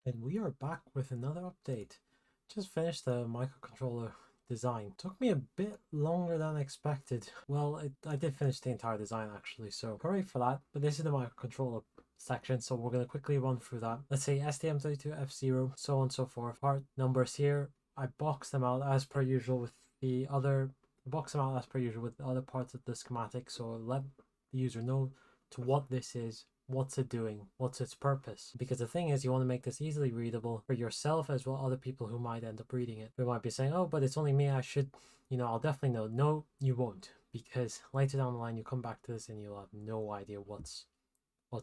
And we are back with another update. Just finished the microcontroller design. Took me a bit longer than expected. Well, I did finish the entire design actually, so hooray for that. But this is the microcontroller section, so we're going to quickly run through that. Let's say STM32F0, so on and so forth. Part numbers here, I boxed them out as per usual with the other, box them out as per usual with the other parts of the schematic, so let the user know to what this is, what's it doing, what's its purpose. Because the thing is, you want to make this easily readable for yourself as well other people who might end up reading it. They might be saying, oh, but it's only me, I should, I'll definitely know. No, you won't, because later down the line you come back to this and you'll have no idea what's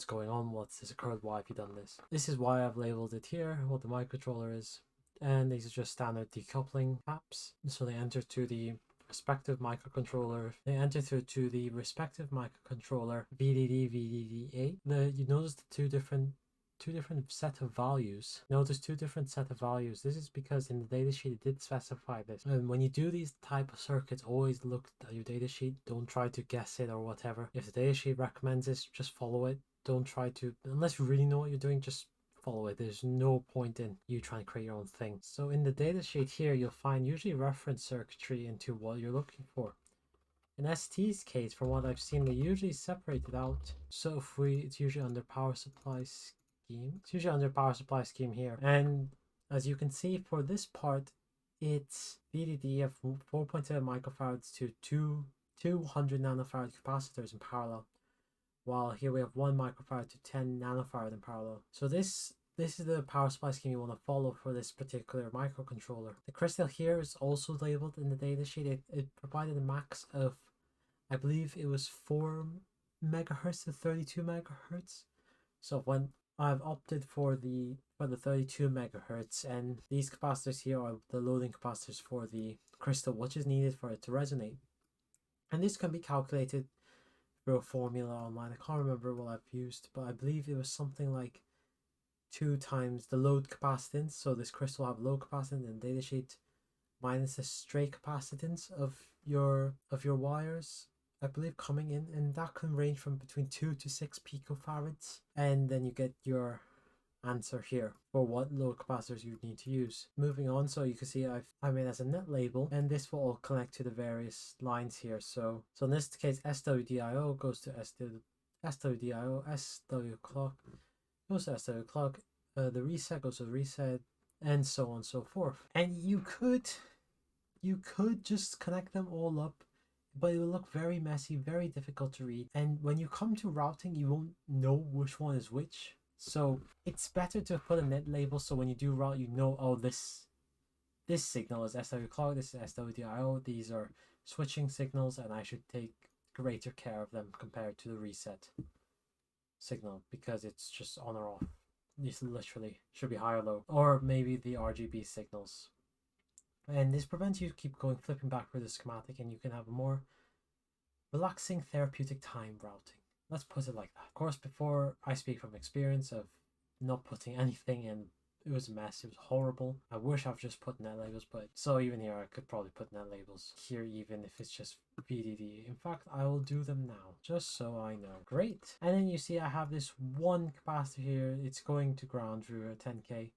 going on, what's this occurred, why have you done this. This is why I've labeled it here, what the microcontroller is. And these are just standard decoupling apps. So they enter to the respective microcontroller. They enter through to the respective microcontroller VDD, VDD8. You notice the two different set of values. Notice two different set of values. This is because in the datasheet it did specify this. And when you do these type of circuits, always look at your datasheet. Don't try to guess it or whatever. If the datasheet recommends this, just follow it. Don't try to, unless you really know what you're doing, just follow it. There's no point in you trying to create your own thing. So in the datasheet here, you'll find usually reference circuitry into what you're looking for. In ST's case, from what I've seen, they usually separate it out. So it's usually under power supply scheme. It's usually under power supply scheme here. And as you can see for this part, it's VDD of 4.7 microfarads to 200 nanofarad capacitors in parallel. While here we have 1 microfarad to 10 nanofarad in parallel. So this is the power supply scheme you want to follow for this particular microcontroller. The crystal here is also labeled in the datasheet. It provided a max of, I believe it was 4 megahertz to 32 megahertz. So when I've opted for the 32 megahertz, and these capacitors here are the loading capacitors for the crystal, which is needed for it to resonate. And this can be calculated through a formula online. I can't remember what I've used, but I believe it was something like 2 times the load capacitance. So this crystal will have load capacitance in the datasheet minus the stray capacitance of your wires, I believe, coming in, and that can range from between 2 to 6 picofarads, and then you get your answer here for what load capacitors you need to use. Moving on, so you can see I made as a net label, and this will all connect to the various lines here. So in this case, SWDIO goes to SWDIO, SW clock goes to SW clock, the reset goes to the reset, and so on and so forth. And you could just connect them all up, but it will look very messy, very difficult to read, and when you come to routing you won't know which one is which. So it's better to put a net label, so when you do route, you know, oh, this signal is SW clock, this is SWDIO, these are switching signals, and I should take greater care of them compared to the reset signal, because it's just on or off. This literally should be high or low, or maybe the RGB signals. And this prevents you to keep flipping back through the schematic, and you can have a more relaxing therapeutic time routing. Let's put it like that. Of course, before I speak from experience of not putting anything in, it was a mess. It was horrible. I wish I've just put net labels, but so even here I could probably put net labels here, even if it's just VDD. In fact, I will do them now just so I know. Great. And then you see I have this one capacitor here. It's going to ground through a 10k.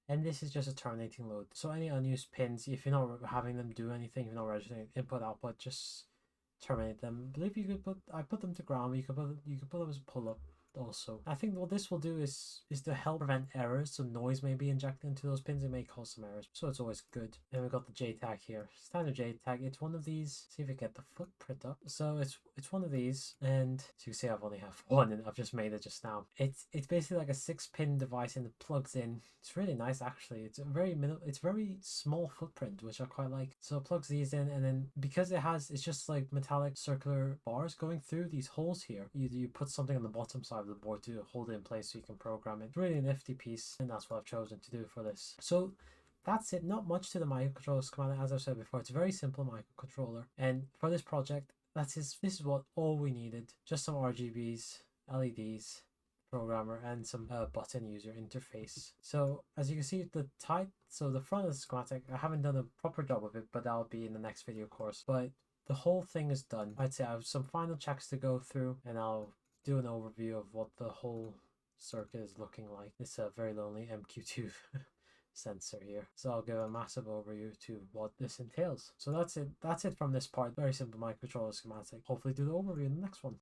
And this is just a terminating load. So any unused pins, if you're not having them do anything, if you're not registering input output, just terminate them. I believe you could I put them to ground, but you could put them as a pull-up also. I think what this will do is to help prevent errors, so noise may be injected into those pins. It may cause some errors, so it's always good. And we've got the J tag here, standard J tag. It's one of these. See if I get the footprint up. So it's one of these, and so you see I've only have one, and I've just made it just now. It's basically like a 6-pin device, and it plugs in. It's really nice actually. It's a very very small footprint, which I quite like. So it plugs these in, and then because it's just like metallic circular bars going through these holes here, you put something on the bottom side of the board to hold it in place so you can program it. It's really a nifty piece, and that's what I've chosen to do for this. So that's it. Not much to the microcontroller schematic. As I've said before, it's a very simple microcontroller, and for this project, this is what all we needed. Just some RGBs, LEDs, programmer, and some button user interface. So as you can see, the front of the schematic, I haven't done a proper job of it, but that'll be in the next video course. But the whole thing is done. I'd say I have some final checks to go through, and I'll do an overview of what the whole circuit is looking like. It's a very lonely MQ2 sensor here. So I'll give a massive overview to what this entails. So that's it from this part. Very simple microcontroller schematic. Hopefully do the overview in the next one.